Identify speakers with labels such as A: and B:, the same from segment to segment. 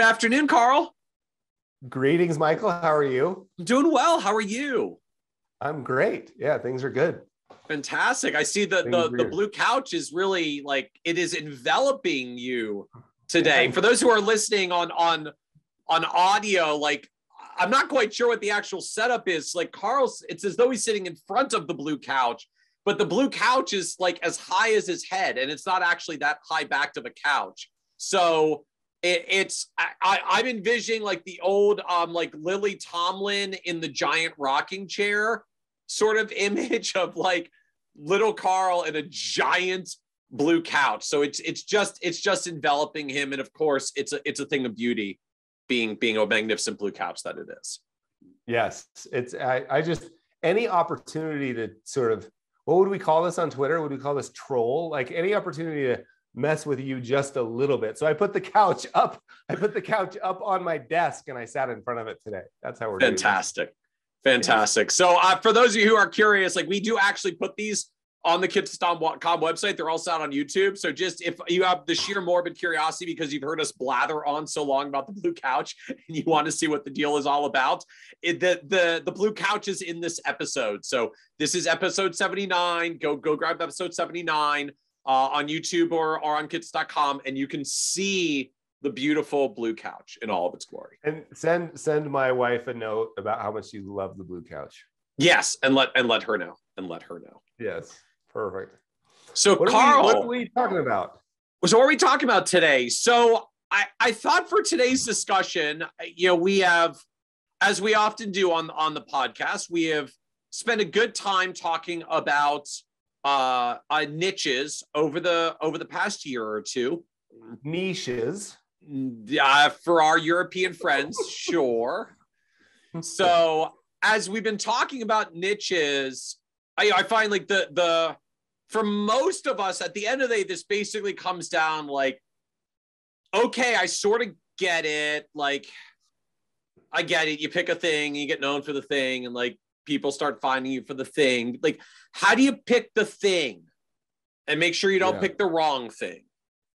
A: afternoon, Carl.
B: Greetings, Michael. How are you?
A: Doing well. How are you?
B: I'm great. Yeah, things are good.
A: Fantastic. I see the blue couch is really like it is enveloping you today. For those who are listening on audio, like I'm not quite sure what the actual setup is. Like Carl's, it's as though he's sitting in front of the blue couch, but the blue couch is like as high as his head, and it's not actually that high backed of a couch. So I'm envisioning like the old like Lily Tomlin in the giant rocking chair sort of image of like little Carl in a giant blue couch. So it's just enveloping him, and of course it's a thing of beauty being a magnificent blue couch that it is.
B: Yes, I just any opportunity to sort of, what would we call this on Twitter? Would we call this troll? Like any opportunity to mess with you just a little bit. So I put the couch up on my desk and I sat in front of it today. That's how we're doing this.
A: Fantastic. So for those of you who are curious, like we do actually put these on the Kitces.com website. They're also out on YouTube. So just if you have the sheer morbid curiosity because you've heard us blather on so long about the blue couch and you want to see what the deal is all about, the blue couch is in this episode. So this is episode 79. Go grab episode 79 on YouTube or on Kitces.com, and you can see the beautiful blue couch in all of its glory.
B: And send my wife a note about how much you love the blue couch.
A: Yes, and let her know.
B: Yes, perfect.
A: So Carl,
B: what are we talking about?
A: So what are we talking about today? So I thought for today's discussion, we have, as we often do on the podcast, we have spent a good time talking about niches over the past year or two.
B: Niches.
A: For our European friends, sure. So as we've been talking about niches, I find like the for most of us at the end of the day, this basically comes down like, okay, I sort of get it. Like, I get it. You pick a thing, you get known for the thing, and like people start finding you for the thing. Like, how do you pick the thing and make sure you don't pick the wrong thing?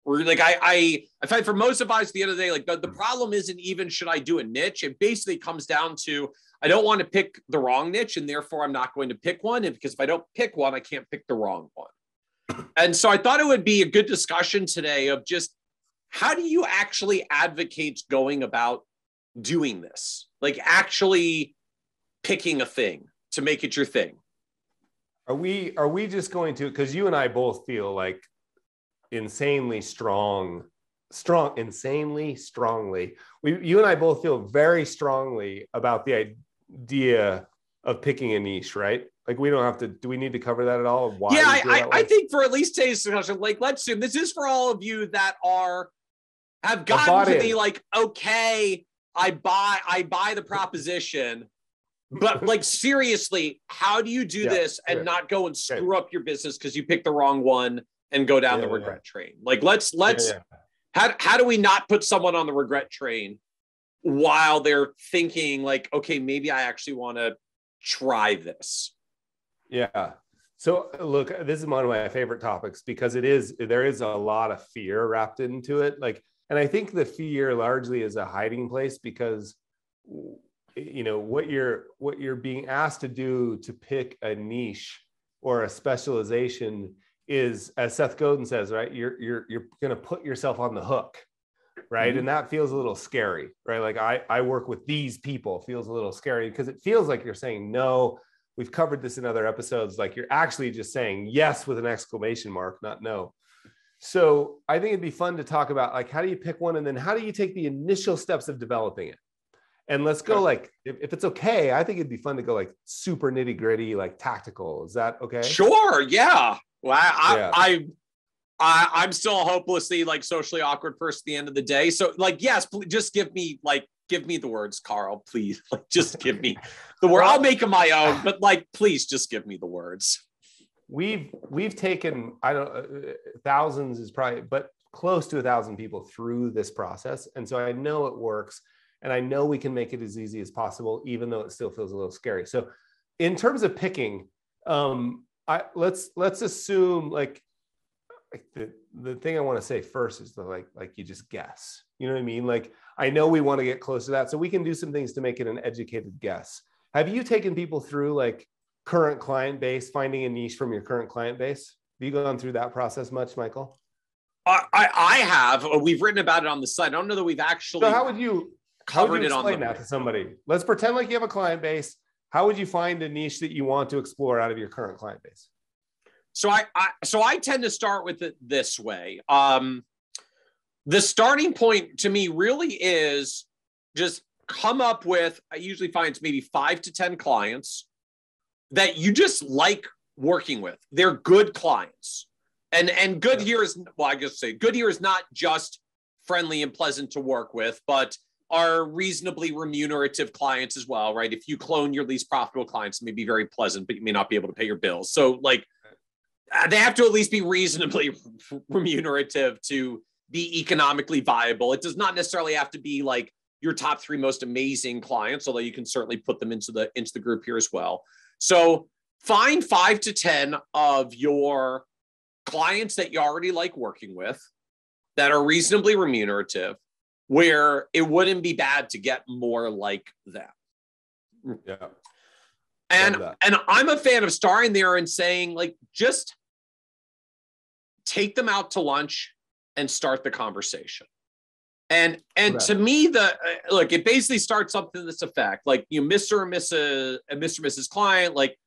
A: Or like I find for most of us at the end of the day, like the problem isn't even should I do a niche? It basically comes down to I don't want to pick the wrong niche, and therefore I'm not going to pick one. And because if I don't pick one, I can't pick the wrong one. And so I thought it would be a good discussion today of just how do you actually advocate going about doing this? Like actually picking a thing to make it your thing.
B: Are we just going to, because you and I both feel like insanely strongly. You and I both feel very strongly about the idea of picking a niche, right? Like we don't have to, do we need to cover that at all? Why
A: I think for at least today's discussion, like let's assume this is for all of you that have gotten to the like, okay, I buy the proposition, but like seriously, how do you do this and not go and screw up your business because you picked the wrong one and go down the regret train? Like let's how do we not put someone on the regret train while they're thinking like, okay, maybe I actually want to try this?
B: Yeah. So look, this is one of my favorite topics because there is a lot of fear wrapped into it. Like, and I think the fear largely is a hiding place because, what you're being asked to do to pick a niche or a specialization is, as Seth Godin says, right? You're going to put yourself on the hook, right? Mm-hmm. And that feels a little scary, right? Like I work with these people feels a little scary because it feels like you're saying no. We've covered this in other episodes. Like you're actually just saying yes with an exclamation mark, not no. So I think it'd be fun to talk about like, how do you pick one? And then how do you take the initial steps of developing it? And let's go like, if it's okay, I think it'd be fun to go like super nitty gritty, like tactical. Is that okay?
A: Sure. Yeah. Well, I'm still a hopelessly like socially awkward person at the end of the day. So like, yes, just give me the words, Carl, please. Like, just give me the word. I'll make them my own, but like, please just give me the words.
B: We've taken, thousands is probably, but close to 1,000 people through this process. And so I know it works. And I know we can make it as easy as possible, even though it still feels a little scary. So in terms of picking, let's assume like like the thing I want to say first is the like you just guess. You know what I mean? Like, I know we want to get close to that, so we can do some things to make it an educated guess. Have you taken people through like current client base, finding a niche from your current client base? Have you gone through that process much, Michael?
A: I have. We've written about it on the site. I don't know that we've actually.
B: So how would you explain that to somebody? Let's pretend like you have a client base. How would you find a niche that you want to explore out of your current client base?
A: So I tend to start with it this way. The starting point to me really is just come up with, I usually find it's maybe 5 to 10 clients that you just like working with. They're good clients. And good here is, well, I guess say good here is not just friendly and pleasant to work with, but are reasonably remunerative clients as well, right? If you clone your least profitable clients, it may be very pleasant, but you may not be able to pay your bills. So like, they have to at least be reasonably remunerative to be economically viable. It does not necessarily have to be like your top 3 most amazing clients, although you can certainly put them into the group here as well. So find 5 to 10 of your clients that you already like working with that are reasonably remunerative, where it wouldn't be bad to get more like them.
B: Yeah.
A: And I'm a fan of starting there and saying, like, just take them out to lunch and start the conversation. And to me, look, it basically starts something to this effect, like, you know, Mr. and Mrs. Client, like,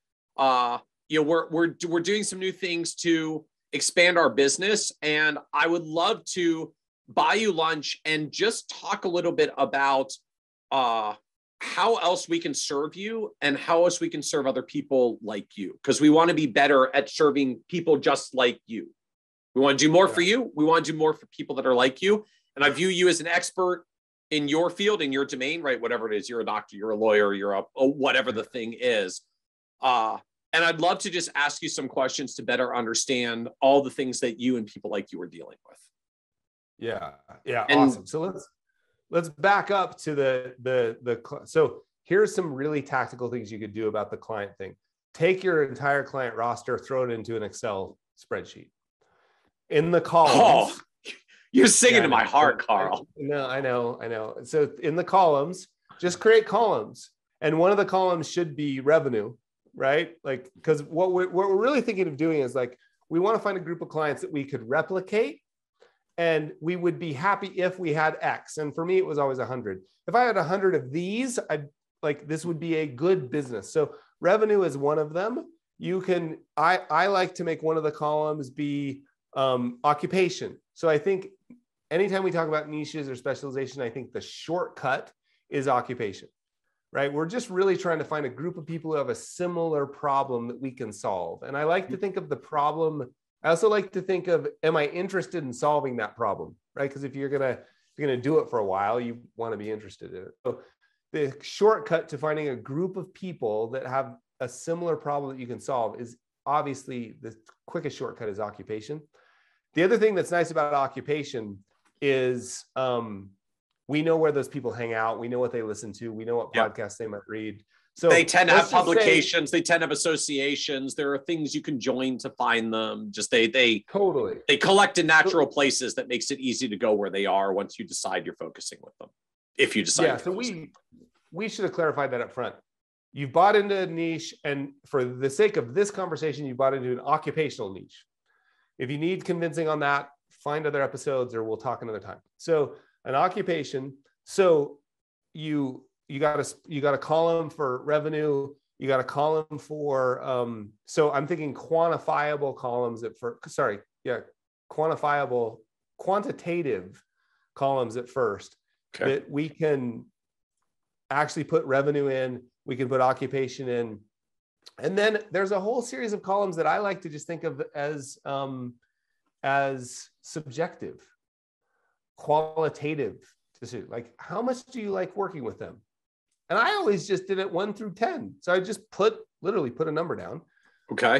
A: you know, we're doing some new things to expand our business, and I would love to buy you lunch and just talk a little bit about how else we can serve you and how else we can serve other people like you, because we want to be better at serving people just like you. We want to do more for you. We want to do more for people that are like you. And I view you as an expert in your field, in your domain, right? Whatever it is, you're a doctor, you're a lawyer, you're a whatever the thing is. And I'd love to just ask you some questions to better understand all the things that you and people like you are dealing with.
B: Yeah. Awesome. So let's back up to so here's some really tactical things you could do about the client thing. Take your entire client roster, throw it into an Excel spreadsheet. In the columns.
A: Oh, you're singing to my heart, Carl.
B: No, I know. So in the columns, just create columns. And one of the columns should be revenue, right? Like, because what we're really thinking of doing is like, we want to find a group of clients that we could replicate, and we would be happy if we had X. And for me, it was always 100. If I had 100 of these, this would be a good business. So revenue is one of them. I like to make one of the columns be occupation. So I think anytime we talk about niches or specialization, I think the shortcut is occupation, right? We're just really trying to find a group of people who have a similar problem that we can solve. And I like to think of the problem. I also like to think of, am I interested in solving that problem, right? Because if you're gonna do it for a while, you want to be interested in it. So the shortcut to finding a group of people that have a similar problem that you can solve is obviously the quickest shortcut is occupation. The other thing that's nice about occupation is we know where those people hang out. We know what they listen to. We know what podcasts they might read. So
A: they tend to have publications. They tend to have associations. There are things you can join to find them. Just they collect in natural places that makes it easy to go where they are once you decide you're focusing with them. If you decide.
B: Yeah. So we should have clarified that up front. You've bought into a niche, and for the sake of this conversation, you bought into an occupational niche. If you need convincing on that, find other episodes or we'll talk another time. So an occupation. So you got a column for revenue. You got a column for, so I'm thinking quantifiable columns quantitative columns at first, that we can actually put revenue in, we can put occupation in. And then there's a whole series of columns that I like to just think of as subjective, qualitative. Like, how much do you like working with them? And I always just did it 1 through 10. So I just literally put a number down.
A: Okay.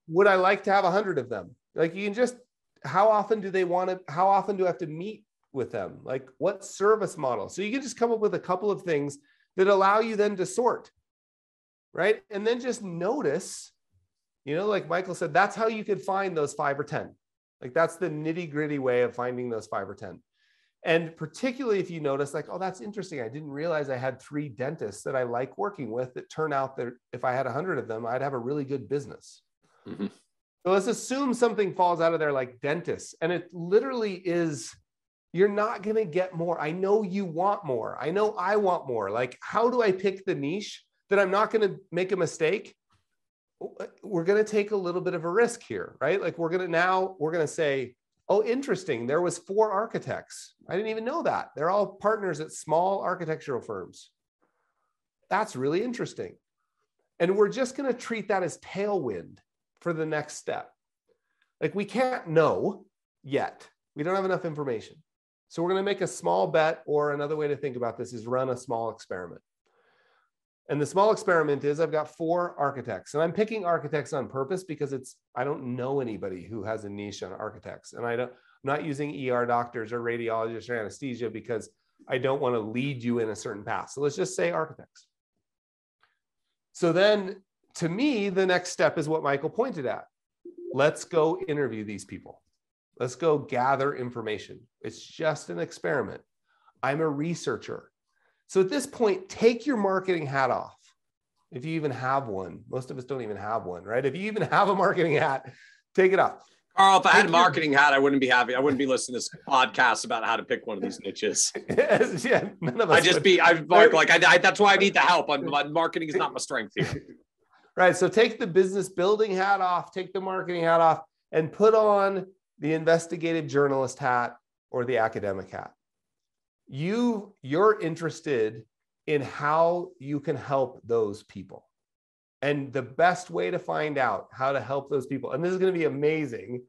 B: Would I like to have 100 of them? Like, you can just, how often do I have to meet with them? Like, what service model? So you can just come up with a couple of things that allow you then to sort. Right. And then just notice, like Michael said, that's how you could find those 5 or 10. Like that's the nitty gritty way of finding those 5 or 10. And particularly if you notice like, oh, that's interesting. I didn't realize I had 3 dentists that I like working with that turn out that if I had 100 of them, I'd have a really good business. Mm-hmm. So let's assume something falls out of there like dentists. And it literally is, you're not going to get more. I know you want more. I know I want more. Like, how do I pick the niche that I'm not going to make a mistake? We're going to take a little bit of a risk here, right? Like we're going to say, oh, interesting. There was 4 architects. I didn't even know that. They're all partners at small architectural firms. That's really interesting. And we're just going to treat that as tailwind for the next step. Like we can't know yet. We don't have enough information. So we're going to make a small bet, or another way to think about this is run a small experiment. And the small experiment is I've got 4 architects, and I'm picking architects on purpose because I don't know anybody who has a niche on architects. And I'm not using ER doctors or radiologists or anesthesia because I don't want to lead you in a certain path. So let's just say architects. So then to me, the next step is what Michael pointed at. Let's go interview these people. Let's go gather information. It's just an experiment. I'm a researcher. So at this point, take your marketing hat off. If you even have one, most of us don't even have one, right? If you even have a marketing hat, take it off.
A: Carl, if I had a marketing hat, I wouldn't be happy. I wouldn't be listening to this podcast about how to pick one of these niches.
B: Yeah, none of us
A: that's why I need the help. Marketing is not my strength here.
B: Right. So take the business building hat off, take the marketing hat off, and put on the investigative journalist hat or the academic hat. You're interested in how you can help those people. And the best way to find out how to help those people, and this is going to be amazing,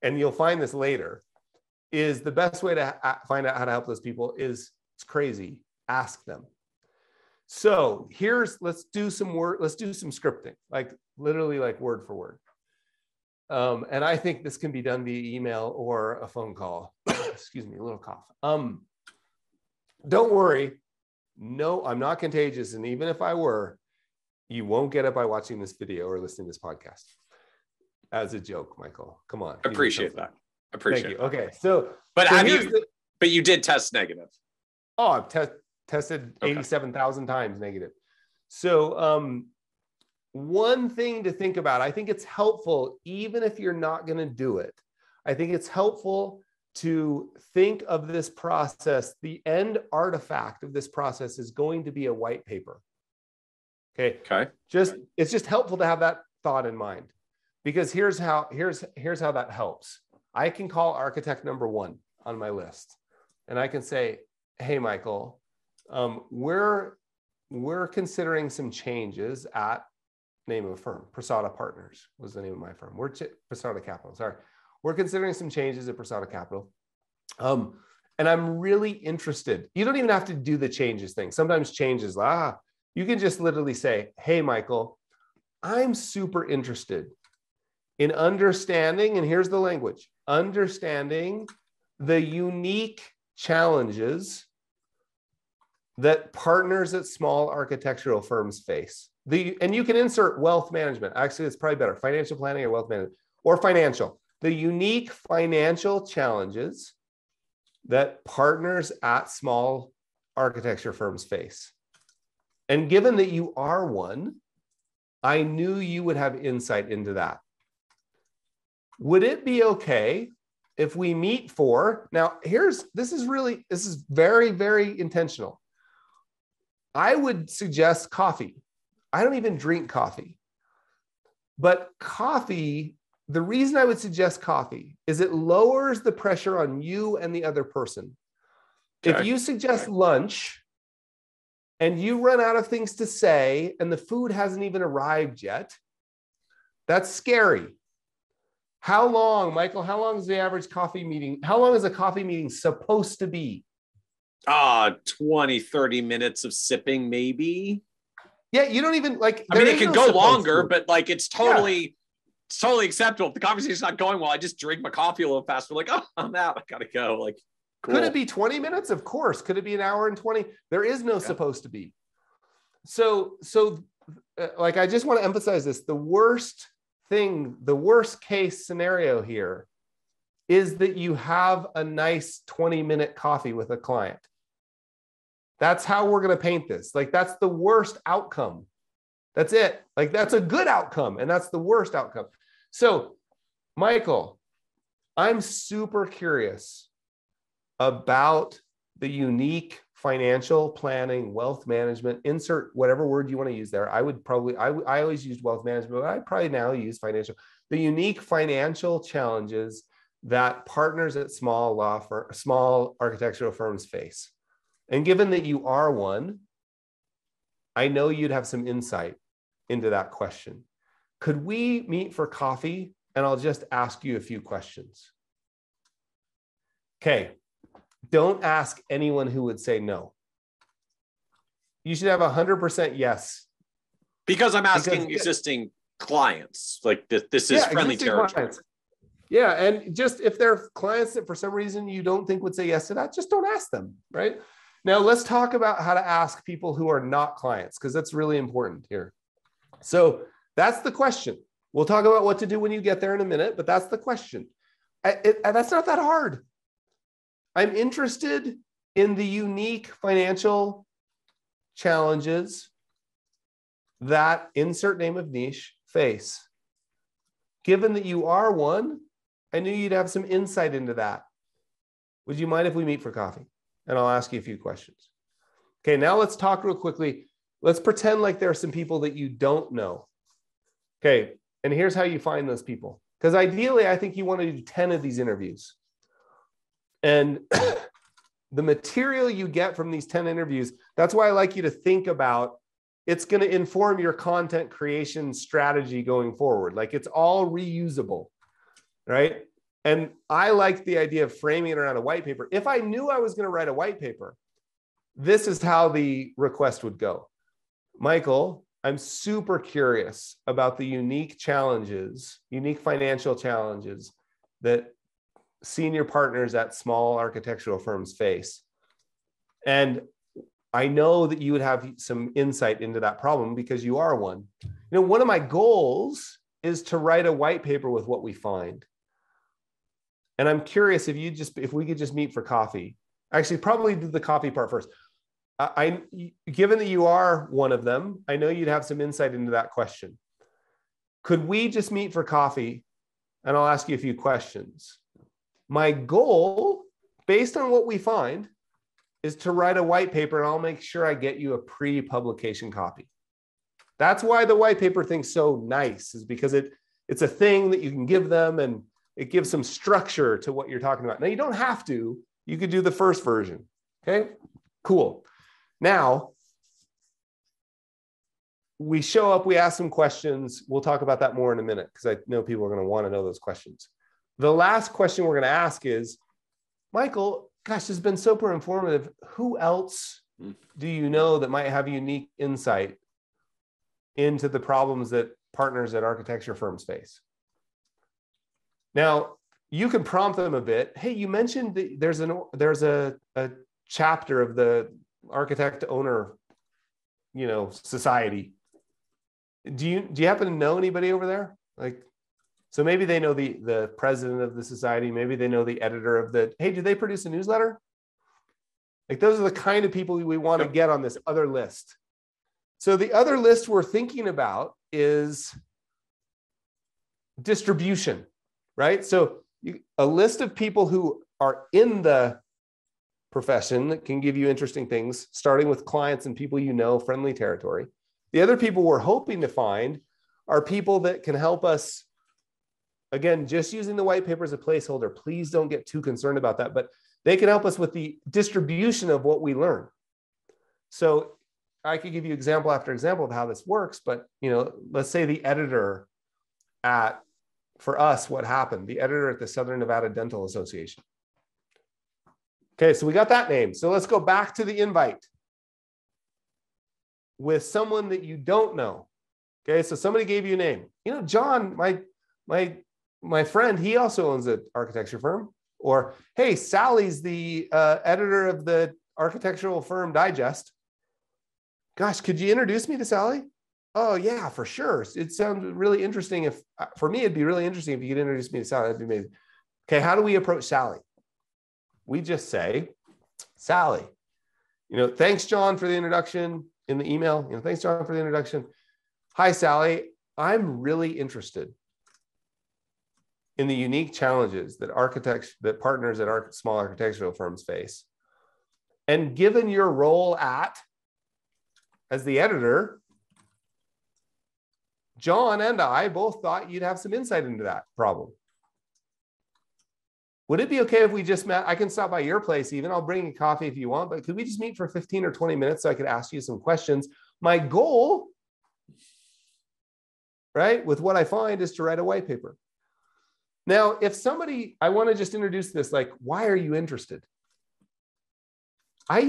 B: and you'll find this later, is the best way to find out how to help those people is, it's crazy, ask them. So let's do some scripting, like literally like word for word. And I think this can be done via email or a phone call. Excuse me, a little cough. Don't worry. No, I'm not contagious. And even if I were, you won't get it by watching this video or listening to this podcast. As a joke, Michael. Come on.
A: Appreciate that. Appreciate it.
B: Okay. So,
A: but you did test negative.
B: Oh, I've tested 87,000 times negative. So, one thing to think about, I think it's helpful, even if you're not going to do it, I think it's helpful to think of this process. The end artifact of this process is going to be a white paper. Okay. It's just helpful to have that thought in mind, because here's how that helps. I can call architect number 1 on my list, and I can say, hey, Michael, we're considering some changes at name of a firm. Prasada Partners was the name of my firm. Prasada Capital, sorry. We're considering some changes at Prasada Capital. And I'm really interested. You don't even have to do the changes thing. Sometimes changes, you can just literally say, hey, Michael, I'm super interested in understanding, and here's the language, understanding the unique challenges that partners at small architectural firms face. And you can insert wealth management. Actually, it's probably better. Financial planning or wealth management, or financial. The unique financial challenges that partners at small architecture firms face. And given that you are one, I knew you would have insight into that. Would it be okay if we meet for, now this is very, very intentional. I would suggest coffee. I don't even drink coffee, but coffee, the reason I would suggest coffee is it lowers the pressure on you and the other person. Okay. If you suggest lunch and you run out of things to say and the food hasn't even arrived yet, that's scary. How long, Michael, how long is the average coffee meeting? How long is a coffee meeting supposed to be?
A: 20, 30 minutes of sipping, maybe.
B: Yeah, you don't even like.
A: I mean, it can go longer, but like it's totally acceptable. If the conversation's not going well, I just drink my coffee a little faster. Like, oh, I'm out. I gotta go. Like, cool.
B: Could it be 20 minutes? Of course. Could it be an hour and 20? There is no supposed to be. So like, I just want to emphasize this. The worst case scenario here is that you have a nice 20-minute coffee with a client. That's how we're going to paint this. Like, that's the worst outcome. That's it. Like, that's a good outcome, and that's the worst outcome. So, Michael, I'm super curious about the unique financial planning, wealth management, insert whatever word you want to use there. I always used wealth management, but I probably now use financial, the unique financial challenges that partners at small architectural firms face. And given that you are one, I know you'd have some insight into that question. Could we meet for coffee? And I'll just ask you a few questions. Okay. Don't ask anyone who would say no. You should have 100% yes.
A: Because I'm asking existing clients. Like this is friendly territory. Clients.
B: Yeah. And just if there are clients that for some reason you don't think would say yes to that, just don't ask them, right? Now, let's talk about how to ask people who are not clients, because that's really important here. So that's the question. We'll talk about what to do when you get there in a minute, but that's the question. That's not that hard. I'm interested in the unique financial challenges that insert name of niche face. Given that you are one, I knew you'd have some insight into that. Would you mind if we meet for coffee? And I'll ask you a few questions. Okay, now let's talk real quickly. Let's pretend like there are some people that you don't know. Okay, and here's how you find those people. Because ideally, I think you want to do 10 of these interviews. And the material you get from these 10 interviews, that's why I like you to think about, it's going to inform your content creation strategy going forward. Like, it's all reusable, right? And I like the idea of framing it around a white paper. If I knew I was going to write a white paper, this is how the request would go. Michael, I'm super curious about the unique challenges, unique financial challenges that senior partners at small architectural firms face. And I know that you would have some insight into that problem because you are one. You know, one of my goals is to write a white paper with what we find. And I'm curious if we could just meet for coffee. Actually, probably do the coffee part first. Given that you are one of them, I know you'd have some insight into that question. Could we just meet for coffee? And I'll ask you a few questions. My goal, based on what we find, is to write a white paper, and I'll make sure I get you a pre-publication copy. That's why the white paper thing's so nice, is because it's a thing that you can give them, and it gives some structure to what you're talking about. Now, you don't have to. You could do the first version. Okay, cool. Now, we show up, we ask some questions. We'll talk about that more in a minute because I know people are going to want to know those questions. The last question we're going to ask is, Michael, gosh, this has been super informative. Who else do you know that might have unique insight into the problems that partners at architecture firms face? Now, you can prompt them a bit. Hey, you mentioned that there's a chapter of the architect owner, society. Do you happen to know anybody over there? Like, so maybe they know the president of the society. Maybe they know the editor of hey, do they produce a newsletter? Like, those are the kind of people we want to get on this other list. So the other list we're thinking about is distribution, right? So a list of people who are in the profession that can give you interesting things, starting with clients and people friendly territory. The other people we're hoping to find are people that can help us, again, just using the white paper as a placeholder. Please don't get too concerned about that, but they can help us with the distribution of what we learn. So I could give you example after example of how this works, but let's say the editor for us, what happened? The editor at the Southern Nevada Dental Association. Okay, so we got that name. So let's go back to the invite with someone that you don't know. Okay, so somebody gave you a name. John, my friend, he also owns an architecture firm. Or, hey, Sally's the editor of the Architectural Firm Digest. Gosh, could you introduce me to Sally? Oh, yeah, for sure. It sounds really interesting. For me, it'd be really interesting if you could introduce me to Sally. That'd be amazing. Okay, how do we approach Sally? We just say, Sally, thanks, John, for the introduction in the email. Thanks, John, for the introduction. Hi, Sally. I'm really interested in the unique challenges that partners at small architectural firms face. And given your role as the editor, John and I both thought you'd have some insight into that problem. Would it be okay if we just met? I can stop by your place even. I'll bring you coffee if you want, but could we just meet for 15 or 20 minutes so I could ask you some questions? My goal, right, with what I find is to write a white paper. Now, I want to just introduce this, like, why are you interested? I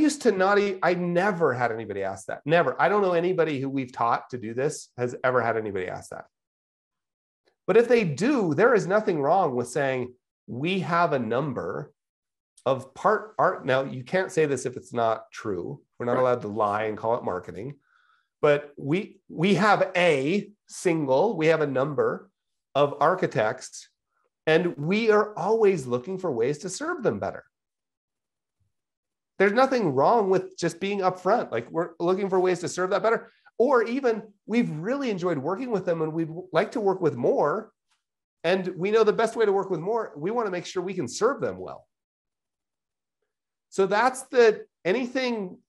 B: never had anybody ask that. Never. I don't know anybody who we've taught to do this has ever had anybody ask that. But if they do, there is nothing wrong with saying, we have a number of part art. Now, you can't say this if it's not true. We're not allowed to lie and call it marketing. But we have a number of architects, and we are always looking for ways to serve them better. There's nothing wrong with just being upfront. Like, we're looking for ways to serve that better. Or even, we've really enjoyed working with them and we'd like to work with more. And we know the best way to work with more, we want to make sure we can serve them well. So that's anything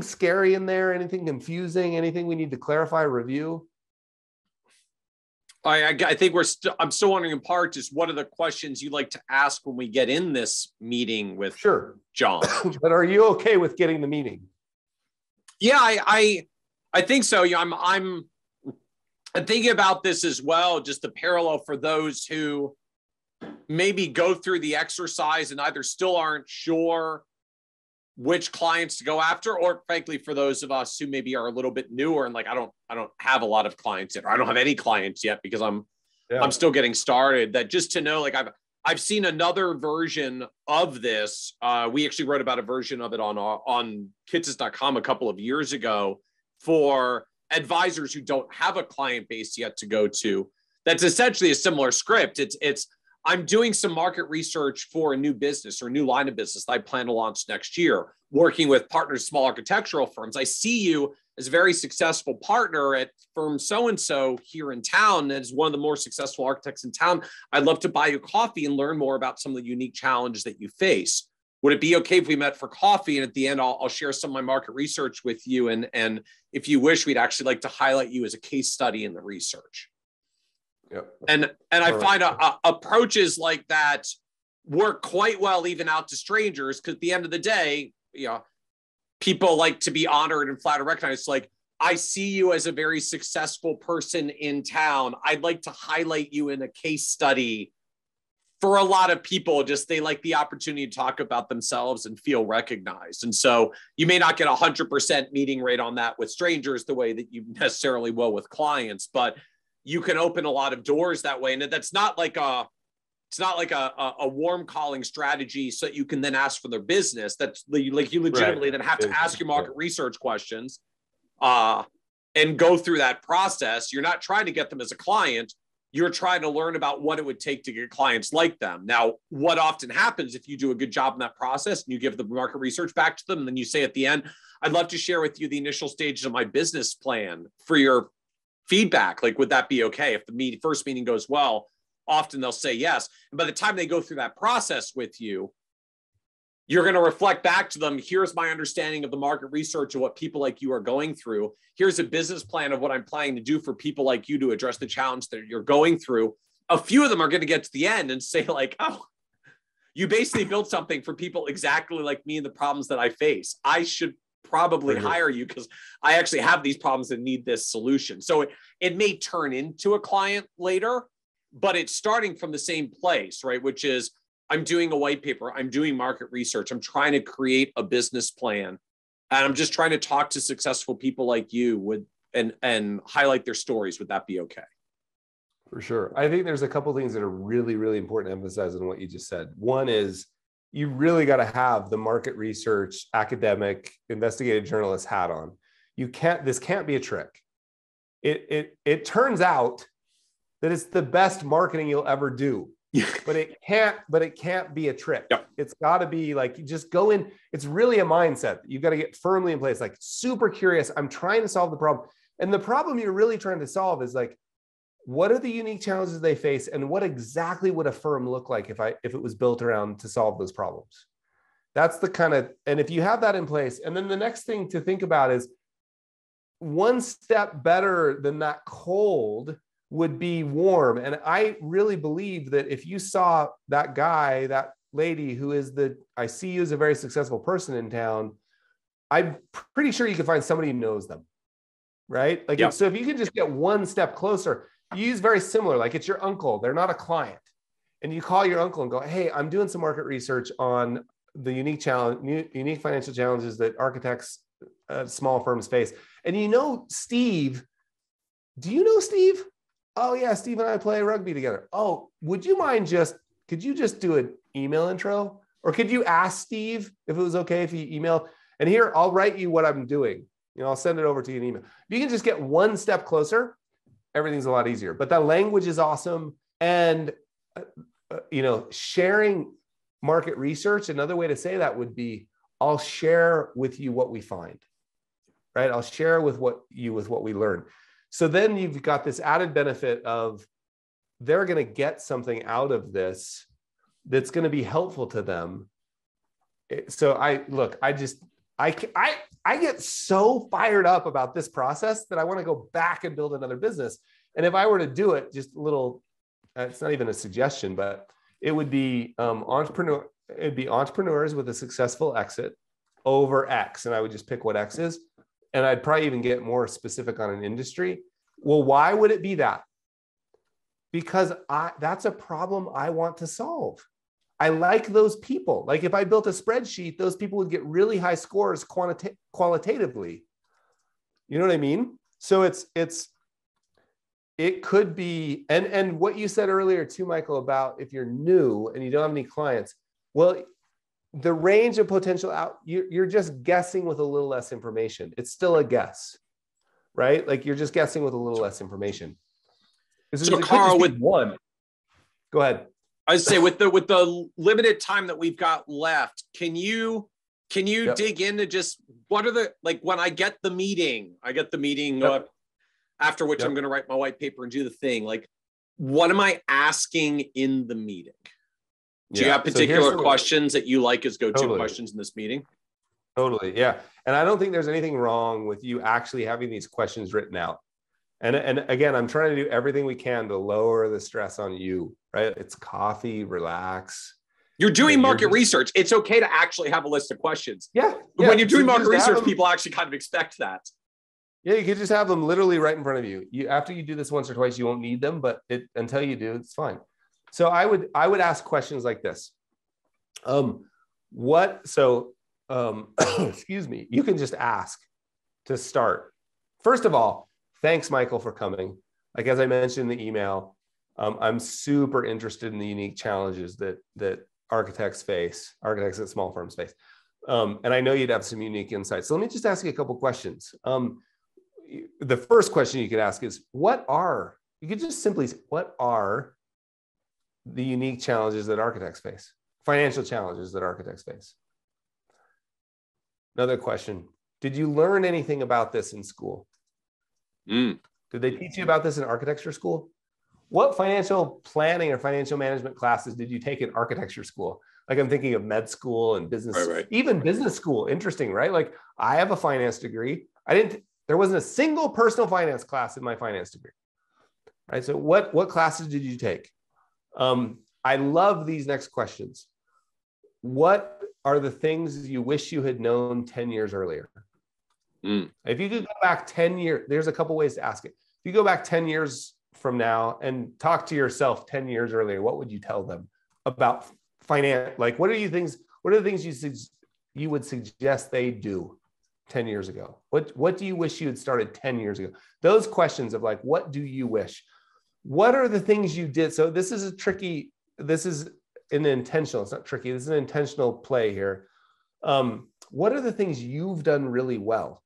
B: scary in there, anything confusing, anything we need to clarify, review?
A: I think I'm still wondering in part just what are the questions you like to ask when we get in this meeting with John?
B: But are you okay with getting the meeting?
A: Yeah, I think so. I'm thinking about this as well, just the parallel for those who maybe go through the exercise and either still aren't sure which clients to go after, or frankly, for those of us who maybe are a little bit newer and like, I don't have a lot of clients yet, or I don't have any clients yet because I'm still getting started, that just to know, like I've seen another version of this. We actually wrote about a version of it on Kitces.com a couple of years ago for advisors who don't have a client base yet to go to. That's essentially a similar script. It's I'm doing some market research for a new business or a new line of business that I plan to launch next year, working with partners, small architectural firms. I see you as a very successful partner at firm so-and-so here in town, as one of the more successful architects in town. I'd love to buy you coffee and learn more about some of the unique challenges that you face. Would it be okay if we met for coffee? And at the end, I'll share some of my market research with you. And if you wish, we'd actually like to highlight you as a case study in the research.
B: Yep.
A: And I find approaches like that work quite well even out to strangers, because at the end of the day, people like to be honored and flattered, recognized. Like, I see you as a very successful person in town. I'd like to highlight you in a case study. For a lot of people, they like the opportunity to talk about themselves and feel recognized. And so you may not get 100% meeting rate on that with strangers the way that you necessarily will with clients, but you can open a lot of doors that way. And that's not like a warm calling strategy so that you can then ask for their business. That's like you legitimately then have to ask your market research questions and go through that process. You're not trying to get them as a client. You're trying to learn about what it would take to get clients like them. Now, what often happens if you do a good job in that process and you give the market research back to them, and then you say at the end, I'd love to share with you the initial stages of my business plan for your feedback. Like, would that be okay? If the first meeting goes well, often they'll say yes. And by the time they go through that process with you, you're going to reflect back to them. Here's my understanding of the market research of what people like you are going through. Here's a business plan of what I'm planning to do for people like you to address the challenge that you're going through. A few of them are going to get to the end and say like, oh, you basically built something for people exactly like me and the problems that I face. I should probably hire you because I actually have these problems and need this solution. So it may turn into a client later, but it's starting from the same place, right? Which is, I'm doing a white paper, I'm doing market research, I'm trying to create a business plan, and I'm just trying to talk to successful people like you and highlight their stories. Would that be okay?
B: For sure. I think there's a couple of things that are really, really important to emphasize in what you just said. One is you really got to have the market research, academic, investigative journalist hat on. This can't be a trick. It turns out that it's the best marketing you'll ever do. but it can't be a trick.
A: Yep.
B: It's got to be like, you just go in. It's really a mindset. You've got to get firmly in place, like super curious. I'm trying to solve the problem. And the problem you're really trying to solve is like, what are the unique challenges they face? And what exactly would a firm look like if it was built around to solve those problems? That's the kind of, and if you have that in place, and then the next thing to think about is one step better than that cold would be warm. And I really believe that if you saw that guy, that lady who is I see you as a very successful person in town, I'm pretty sure you can find somebody who knows them, right? Like, so if you can just get one step closer, you use very similar, like it's your uncle, they're not a client. And you call your uncle and go, hey, I'm doing some market research on the unique financial challenges that architects, small firms face. And Steve, do you know Steve? Oh yeah, Steve and I play rugby together. Oh, could you just do an email intro? Or could you ask Steve if it was okay if he emailed? And here, I'll write you what I'm doing. I'll send it over to you in email. If you can just get one step closer, everything's a lot easier. But that language is awesome. And, sharing market research, another way to say that would be, I'll share with you what we find, right? I'll share with what we learn. So then you've got this added benefit of they're going to get something out of this that's going to be helpful to them. So I get so fired up about this process that I want to go back and build another business. And if I were to do it, just a little, it's not even a suggestion, but it would be entrepreneurs with a successful exit over X. And I would just pick what X is. And I'd probably even get more specific on an industry. Well, why would it be that? Because that's a problem I want to solve. I like those people. Like if I built a spreadsheet, those people would get really high scores qualitatively. You know what I mean? So it could be, and what you said earlier too, Michael, about if you're new and you don't have any clients, well, the range of potential you're just guessing with a little less information. It's still a guess, right? Like you're just guessing with a little less information.
A: So Carl, with
B: one, go ahead.
A: I would say with the limited time that we've got left, can you dig into just what are when I get the meeting, after which I'm going to write my white paper and do the thing. Like, what am I asking in the meeting? Do you have particular questions that you like as go-to questions in this meeting?
B: Totally. Yeah. And I don't think there's anything wrong with you actually having these questions written out. And again, I'm trying to do everything we can to lower the stress on you, right? It's coffee, relax.
A: You're doing market research. It's okay to actually have a list of questions.
B: Yeah.
A: But when you're doing market research, people actually kind of expect that.
B: Yeah, you could just have them literally right in front of you. After you do this once or twice, you won't need them, but until you do, it's fine. So I would ask questions like this. Excuse me, you can just ask to start. First of all, thanks, Michael, for coming. Like, as I mentioned in the email, I'm super interested in the unique challenges that architects at small firms face. And I know you'd have some unique insights. So let me just ask you a couple questions. The first question you could ask is, what are the unique challenges that architects face? Financial challenges that architects face. Another question, did you learn anything about this in school? Did they teach you about this in architecture school? What financial planning or financial management classes did you take in architecture school? Like I'm thinking of med school and business, even business school. Interesting, right? Like I have a finance degree. There wasn't a single personal finance class in my finance degree. Right? So what classes did you take? I love these next questions. What are the things you wish you had known 10 years earlier? If you could go back 10 years, there's a couple ways to ask it. If you go back 10 years from now and talk to yourself 10 years earlier, what would you tell them about finance? Like, what are the things you would suggest they do 10 years ago? What do you wish you had started 10 years ago? Those questions of like, what do you wish? What are the things you did? So this is an intentional, it's not tricky. This is an intentional play here. What are the things you've done really well?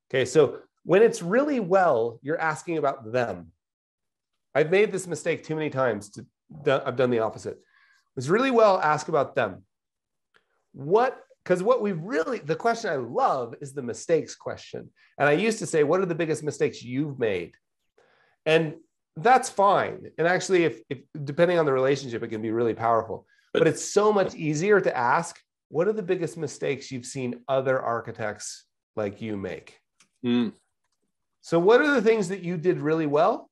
B: Okay, so when it's really well, you're asking about them. I've made this mistake too many times. I've done the opposite. It's really well ask about them. Because the question I love is the mistakes question. And I used to say, what are the biggest mistakes you've made? And that's fine. And actually, if depending on the relationship, it can be really powerful. But it's so much easier to ask, what are the biggest mistakes you've seen other architects like you make? So what are the things that you did really well?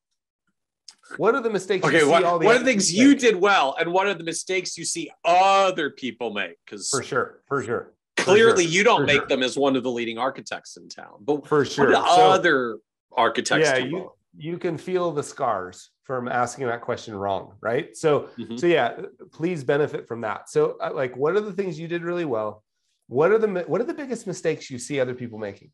B: What are the mistakes you see all the
A: what are the things you did well, and what are the mistakes you see other people make? Because
B: for sure.
A: Clearly you don't make them as one of the leading architects in town. But
B: for sure.
A: What do other architects do well?
B: You can feel the scars from asking that question wrong, right? So yeah, please benefit from that. So like, what are the things you did really well? What are the biggest mistakes you see other people making?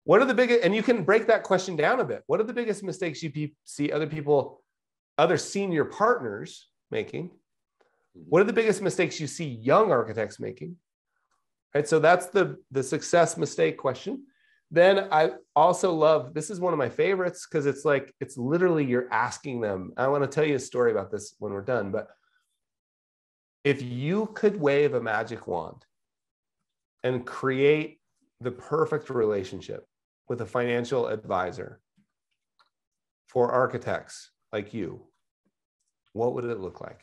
B: What are the biggest, and you can break that question down a bit. What are the biggest mistakes you see other senior partners making? What are the biggest mistakes you see young architects making? Right. So that's the success mistake question. Then I also love, this is one of my favorites because it's literally you're asking them. I want to tell you a story about this when we're done, but if you could wave a magic wand and create the perfect relationship with a financial advisor for architects like you, what would it look like?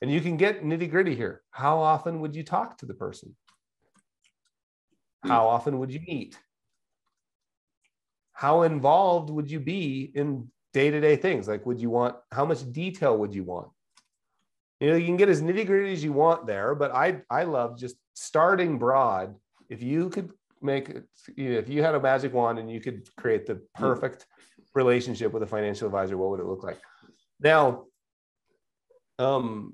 B: And you can get nitty gritty here. How often would you talk to the person? How often would you meet? How involved would you be in day-to-day things? Like, how much detail would you want? You can get as nitty gritty as you want there, but I love just starting broad. If you had a magic wand and you could create the perfect relationship with a financial advisor, what would it look like? Now, and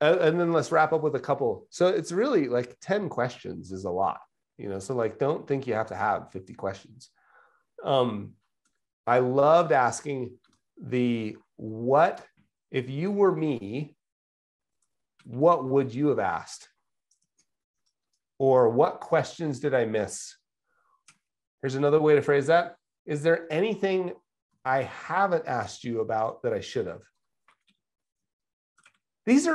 B: then let's wrap up with a couple. So it's really like 10 questions is a lot, so like, don't think you have to have 50 questions. I loved asking what, if you were me, what would you have asked? Or what questions did I miss? Here's another way to phrase that. Is there anything I haven't asked you about that I should have? This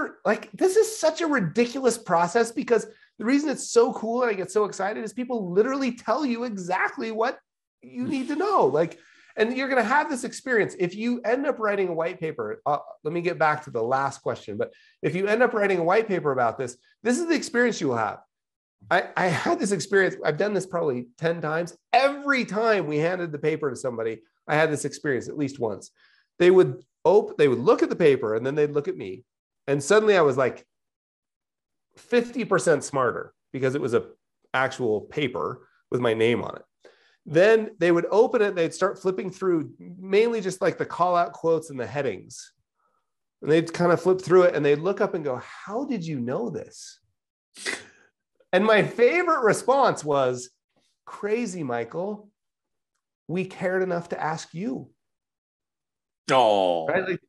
B: is such a ridiculous process because the reason it's so cool and I get so excited is people literally tell you exactly what you need to know. And you're going to have this experience. If you end up writing a white paper, let me get back to the last question, but if you end up writing a white paper about this is the experience you will have. I had this experience. I've done this probably 10 times. Every time we handed the paper to somebody, I had this experience at least once. They would look at the paper and then they'd look at me. And suddenly I was like 50% smarter because it was an actual paper with my name on it. Then they would open it. They'd start flipping through mainly just like the call out quotes and the headings. And they'd kind of flip through it and they'd look up and go, how did you know this? And my favorite response was, crazy, Michael. We cared enough to ask you.
A: Oh,
B: right?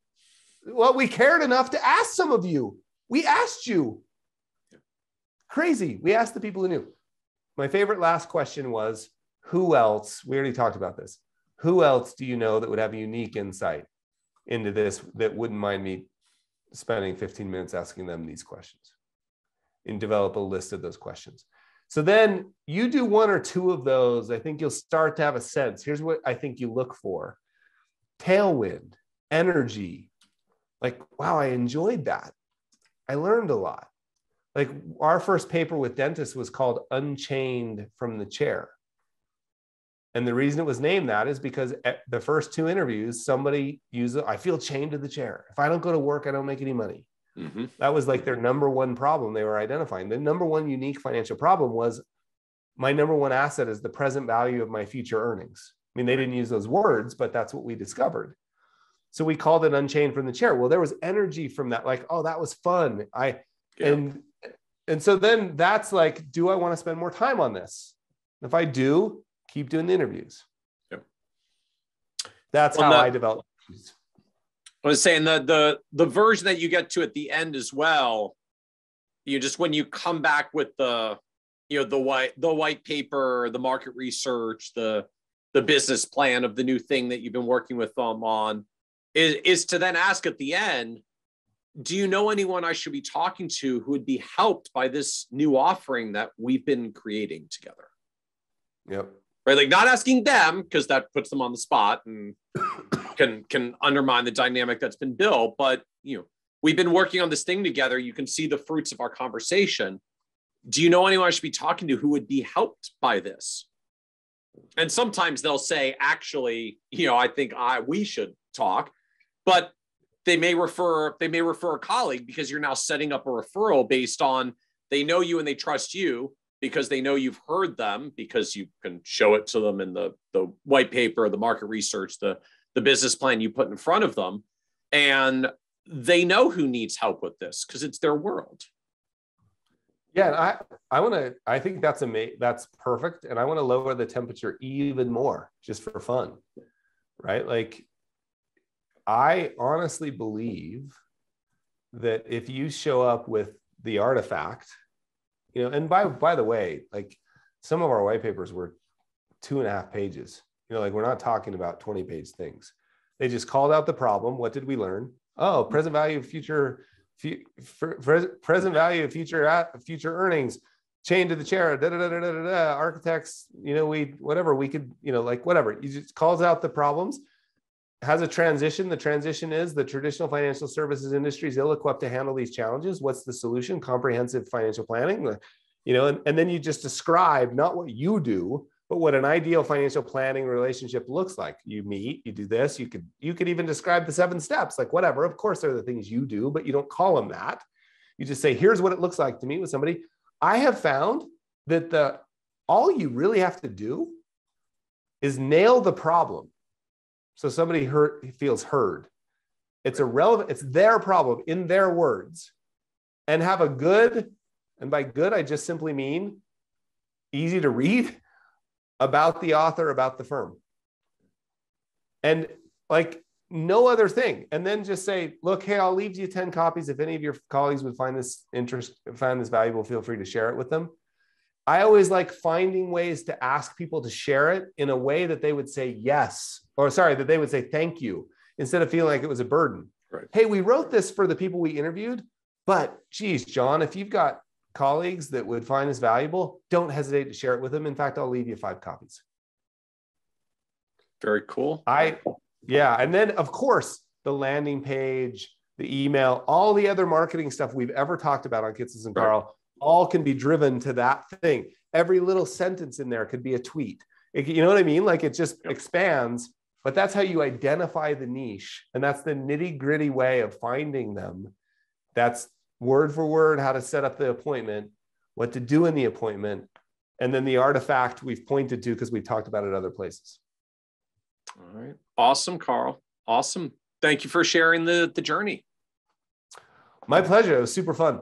B: We cared enough to ask some of you. We asked you. Crazy. We asked the people who knew. My favorite last question was, who else? We already talked about this. Who else do you know that would have a unique insight into this that wouldn't mind me spending 15 minutes asking them these questions? And develop a list of those questions. So then you do one or two of those. I think you'll start to have a sense. Here's what I think you look for. Tailwind, energy. Like, wow, I enjoyed that. I learned a lot. Like our first paper with dentists was called Unchained from the Chair. And the reason it was named that is because at the first two interviews, somebody used it. I feel chained to the chair. If I don't go to work, I don't make any money. Mm-hmm. That was like their number one problem they were identifying. The number one unique financial problem was my number one asset is the present value of my future earnings. I mean, they didn't use those words, but that's what we discovered. So we called it Unchained from the Chair. Well, there was energy from that. Like, oh, that was fun. And so then that's like, do I want to spend more time on this? If I do, keep doing the interviews. Yep. That's how I developed.
A: I was saying the version that you get to at the end as well, just when you come back with the white paper, the market research, the the business plan of the new thing that you've been working with them on, is to then ask at the end, do you know anyone I should be talking to who would be helped by this new offering that we've been creating together?
B: Yep.
A: Right. Like not asking them, because that puts them on the spot and can undermine the dynamic that's been built. But, we've been working on this thing together. You can see the fruits of our conversation. Do you know anyone I should be talking to who would be helped by this? And sometimes they'll say, actually, I think we should talk, but they may refer a colleague, because you're now setting up a referral based on they know you and they trust you because they know you've heard them, because you can show it to them in the white paper, the market research, the business plan you put in front of them. And they know who needs help with this because it's their world.
B: Yeah, and I think that's perfect. And I want to lower the temperature even more just for fun, right? Like, I honestly believe that if you show up with the artifact, and by the way, like some of our white papers were 2.5 pages, like we're not talking about 20-page things. They just called out the problem. What did we learn? Oh, present value of future earnings, chain to the chair, architects, we could, whatever. You just calls out the problems, has a transition. The transition is the traditional financial services industry is ill-equipped to handle these challenges. What's the solution? Comprehensive financial planning, and then you just describe not what you do, but what an ideal financial planning relationship looks like. You meet, you do this, you could even describe the 7 steps, like whatever. Of course, they're the things you do, but you don't call them that. You just say, here's what it looks like to meet with somebody. I have found that all you really have to do is nail the problem. So somebody feels heard. It's irrelevant. It's their problem in their words, and have a good, and by good, I just simply mean easy to read, about the author, about the firm, and like no other thing. And then just say, look, hey, I'll leave you 10 copies. If any of your colleagues would find this valuable, feel free to share it with them. I always like finding ways to ask people to share it in a way that they would say yes, that they would say thank you, instead of feeling like it was a burden.
A: Right.
B: Hey, we wrote this for the people we interviewed, but geez, John, if you've got colleagues that would find this valuable, don't hesitate to share it with them. In fact, I'll leave you 5 copies.
A: Very cool.
B: And then of course, the landing page, the email, all the other marketing stuff we've ever talked about on Kitces and Carl, all can be driven to that thing. Every little sentence in there could be a tweet. You know what I mean? Like it just expands, but that's how you identify the niche. And that's the nitty gritty way of finding them. That's word for word, how to set up the appointment, what to do in the appointment, and then the artifact we've pointed to because we've talked about it other places.
A: All right. Awesome, Carl. Awesome. Thank you for sharing the journey.
B: My pleasure. It was super fun.